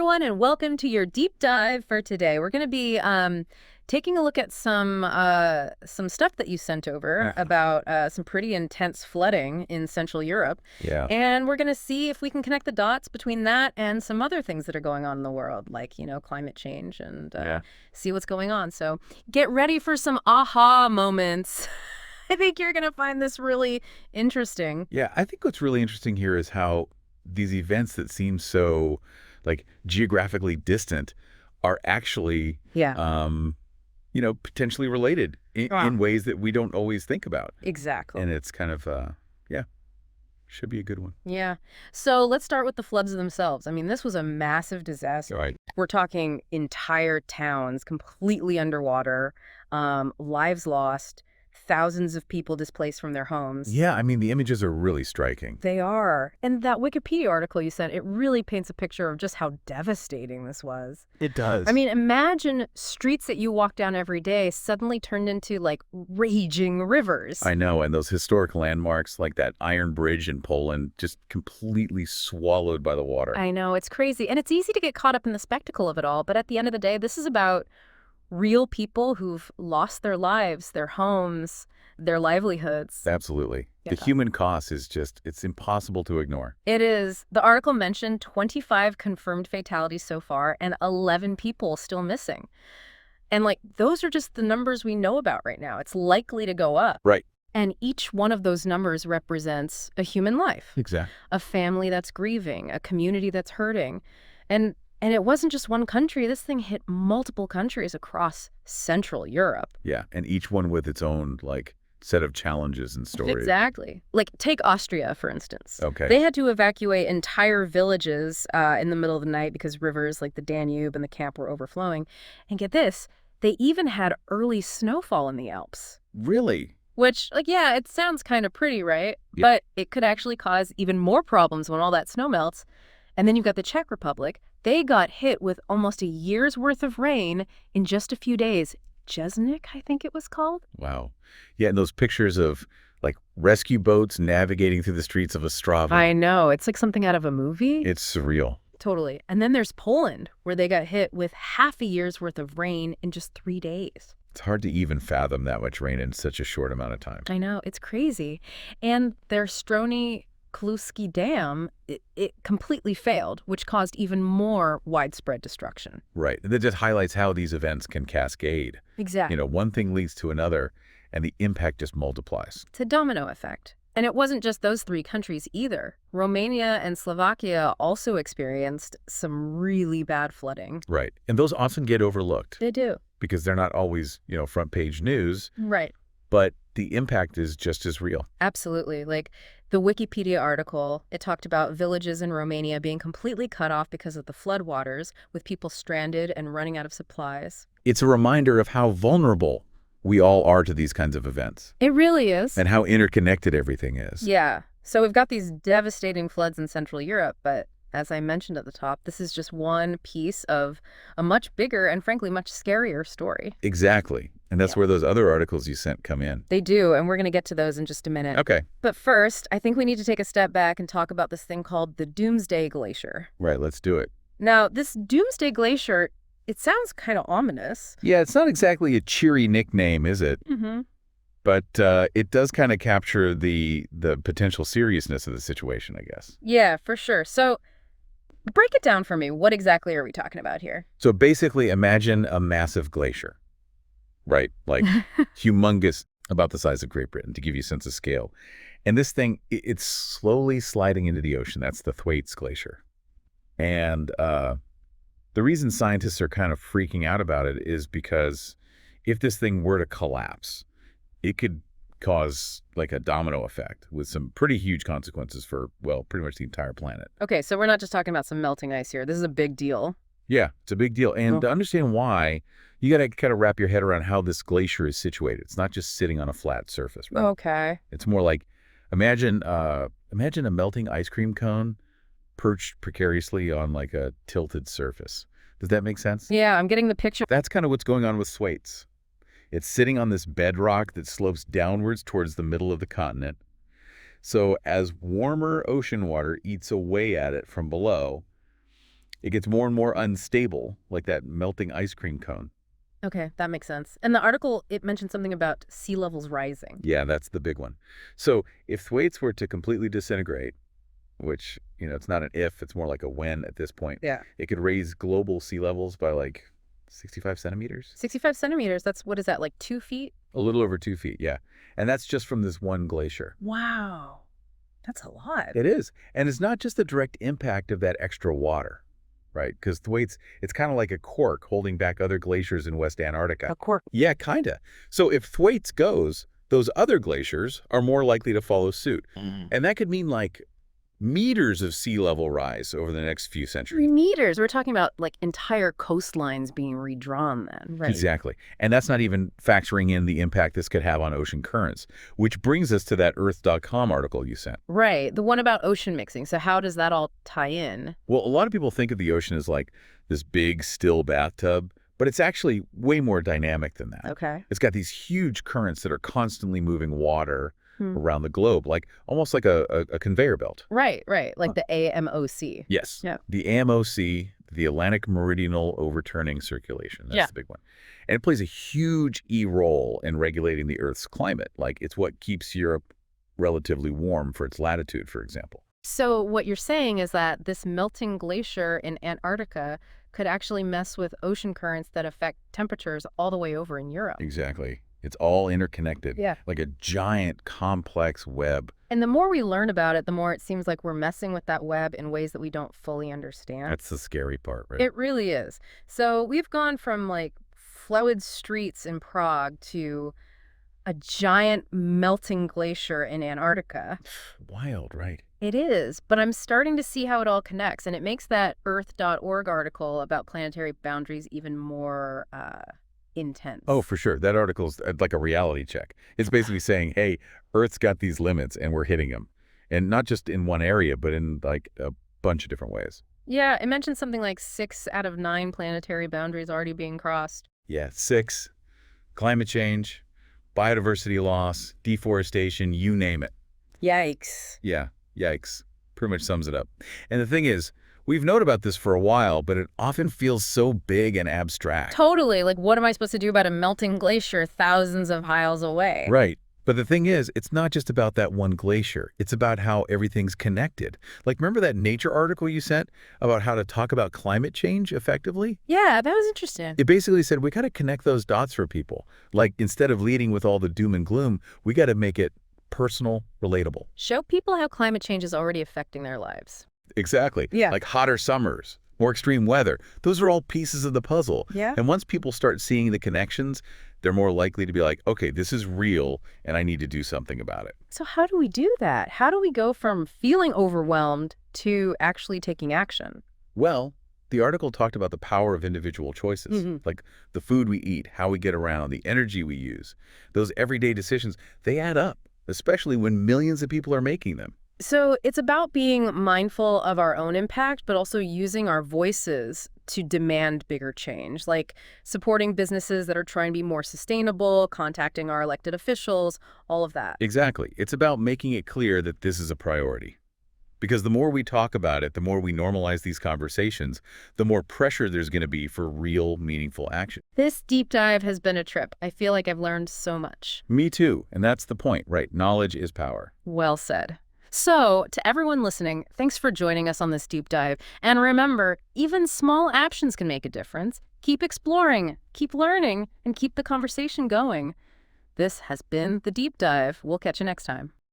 everyone, and welcome to your deep dive for today. We're going to be taking a look at some stuff that you sent over about some pretty intense flooding in Central Europe. Yeah. And we're going to see if we can connect the dots between that and some other things that are going on in the world, like, climate change, and see what's going on. So get ready for some aha moments. I think you're going to find this really interesting. Yeah, I think what's really interesting here is how these events that seem so, like, geographically distant are actually, potentially related in ways that we don't always think about. Exactly. And it's kind of, should be a good one. Yeah. So let's start with the floods themselves. I mean, this was a massive disaster. Right. We're talking entire towns completely underwater, lives lost, thousands of people displaced from their homes. Yeah, I mean, the images are really striking. They are. And that Wikipedia article you sent, it really paints a picture of just how devastating this was. It does. I mean, imagine streets that you walk down every day suddenly turned into, like, raging rivers. I know, and those historic landmarks like that iron bridge in Poland just completely swallowed by the water. I know, it's crazy. And it's easy to get caught up in the spectacle of it all, but at the end of the day, this is about real people who've lost their lives, their homes, their livelihoods. Absolutely. The human cost is just, it's impossible to ignore. It is. The article mentioned 25 confirmed fatalities so far and 11 people still missing. And, like, those are just the numbers we know about right now. It's likely to go up. Right. And each one of those numbers represents a human life. Exactly. A family that's grieving, a community that's hurting. And it wasn't just one country. This thing hit multiple countries across Central Europe. Yeah, and each one with its own, like, set of challenges and stories. Exactly. Like, take Austria, for instance. Okay. They had to evacuate entire villages in the middle of the night because rivers like the Danube and the Camp were overflowing. And get this, they even had early snowfall in the Alps. Really? Which, like, yeah, it sounds kind of pretty, right? Yeah. But it could actually cause even more problems when all that snow melts. And then you've got the Czech Republic. They got hit with almost a year's worth of rain in just a few days. Jesnik, I think it was called. Wow. Yeah, and those pictures of, like, rescue boats navigating through the streets of Ostrava. I know. It's like something out of a movie. It's surreal. Totally. And then there's Poland, where they got hit with half a year's worth of rain in just 3 days. It's hard to even fathom that much rain in such a short amount of time. I know. It's crazy. And their Strony Kluski Dam, it completely failed, which caused even more widespread destruction. Right. That just highlights how these events can cascade. Exactly. One thing leads to another, and the impact just multiplies. It's a domino effect. And it wasn't just those three countries either. Romania and Slovakia also experienced some really bad flooding. Right. And those often get overlooked. They do. Because they're not always, front page news. Right. But the impact is just as real. Absolutely. Like, the Wikipedia article, it talked about villages in Romania being completely cut off because of the floodwaters, with people stranded and running out of supplies. It's a reminder of how vulnerable we all are to these kinds of events. It really is. And how interconnected everything is. Yeah. So we've got these devastating floods in Central Europe, but as I mentioned at the top, this is just one piece of a much bigger and, frankly, much scarier story. Exactly. And that's where those other articles you sent come in. They do, and we're going to get to those in just a minute. Okay. But first, I think we need to take a step back and talk about this thing called the Doomsday Glacier. Right, let's do it. Now, this Doomsday Glacier, it sounds kind of ominous. Yeah, it's not exactly a cheery nickname, is it? Mm-hmm. But it does kind of capture the potential seriousness of the situation, I guess. Yeah, for sure. So break it down for me. What exactly are we talking about here? So basically, imagine a massive glacier, right? Like humongous, about the size of Great Britain, to give you a sense of scale. And this thing, it's slowly sliding into the ocean. That's the Thwaites Glacier. And the reason scientists are kind of freaking out about it is because if this thing were to collapse, it could cause, like, a domino effect with some pretty huge consequences for, well, pretty much the entire planet. Okay, so we're not just talking about some melting ice here. This is a big deal. Yeah, it's a big deal. And to understand why, you got to kind of wrap your head around how this glacier is situated. It's not just sitting on a flat surface, right? Okay. It's more like, imagine a melting ice cream cone perched precariously on, like, a tilted surface. Does that make sense? Yeah, I'm getting the picture. That's kind of what's going on with Thwaites. It's sitting on this bedrock that slopes downwards towards the middle of the continent. So as warmer ocean water eats away at it from below, It gets more and more unstable, like that melting ice cream cone. Okay, that makes sense. And the article, it mentioned something about sea levels rising. Yeah, that's the big one. So if Thwaites were to completely disintegrate, which, it's not an if, it's more like a when at this point, Yeah. it could raise global sea levels by like 65 centimeters. 65 centimeters, what is that, like 2 feet? A little over 2 feet, yeah. And that's just from this one glacier. Wow. That's a lot. It is. And it's not just the direct impact of that extra water, right? Because Thwaites, it's kind of like a cork holding back other glaciers in West Antarctica. A cork. Yeah, kind of. So if Thwaites goes, those other glaciers are more likely to follow suit. And that could mean like meters of sea level rise over the next few centuries. Meters. We're talking about like entire coastlines being redrawn then, right? Exactly. And that's not even factoring in the impact this could have on ocean currents, which brings us to that Earth.com article you sent. Right. The one about ocean mixing. So how does that all tie in? Well, a lot of people think of the ocean as like this big, still bathtub, but it's actually way more dynamic than that. Okay. It's got these huge currents that are constantly moving water around the globe, almost like a conveyor belt. Right. Like the AMOC. Yes. Yeah. The AMOC, the Atlantic Meridional Overturning Circulation. That's the big one. And it plays a huge role in regulating the Earth's climate. Like, it's what keeps Europe relatively warm for its latitude, for example. So what you're saying is that this melting glacier in Antarctica could actually mess with ocean currents that affect temperatures all the way over in Europe. Exactly. It's all interconnected. Yeah. Like a giant, complex web. And the more we learn about it, the more it seems like we're messing with that web in ways that we don't fully understand. That's the scary part, right? It really is. So we've gone from like flooded streets in Prague to a giant melting glacier in Antarctica. Wild, right? It is, but I'm starting to see how it all connects, and it makes that Earth.org article about planetary boundaries even more intense. Oh, for sure. That article's like a reality check. It's basically saying, hey, Earth's got these limits and we're hitting them. And not just in one area, but in like a bunch of different ways. Yeah, it mentioned something like 6 out of 9 planetary boundaries already being crossed. Yeah, 6. Climate change, biodiversity loss, deforestation, you name it. Yikes. Yeah, yikes. Pretty much sums it up. And the thing is, we've known about this for a while, but it often feels so big and abstract. Totally. Like, what am I supposed to do about a melting glacier thousands of miles away? Right. But the thing is, it's not just about that one glacier. It's about how everything's connected. Like, remember that Nature article you sent about how to talk about climate change effectively? Yeah, that was interesting. It basically said we got to connect those dots for people. Like, instead of leading with all the doom and gloom, we got to make it personal, relatable. Show people how climate change is already affecting their lives. Exactly. Yeah. Like hotter summers, more extreme weather. Those are all pieces of the puzzle. Yeah. And once people start seeing the connections, they're more likely to be like, okay, this is real and I need to do something about it. So how do we do that? How do we go from feeling overwhelmed to actually taking action? Well, the article talked about the power of individual choices, like the food we eat, how we get around, the energy we use. Those everyday decisions, they add up, especially when millions of people are making them. So it's about being mindful of our own impact, but also using our voices to demand bigger change, like supporting businesses that are trying to be more sustainable, contacting our elected officials, all of that. Exactly. It's about making it clear that this is a priority. Because the more we talk about it, the more we normalize these conversations, the more pressure there's going to be for real, meaningful action. This deep dive has been a trip. I feel like I've learned so much. Me too. And that's the point, right? Knowledge is power. Well said. So, to everyone listening, thanks for joining us on this deep dive. And remember, even small actions can make a difference. Keep exploring, keep learning, and keep the conversation going. This has been The Deep Dive. We'll catch you next time.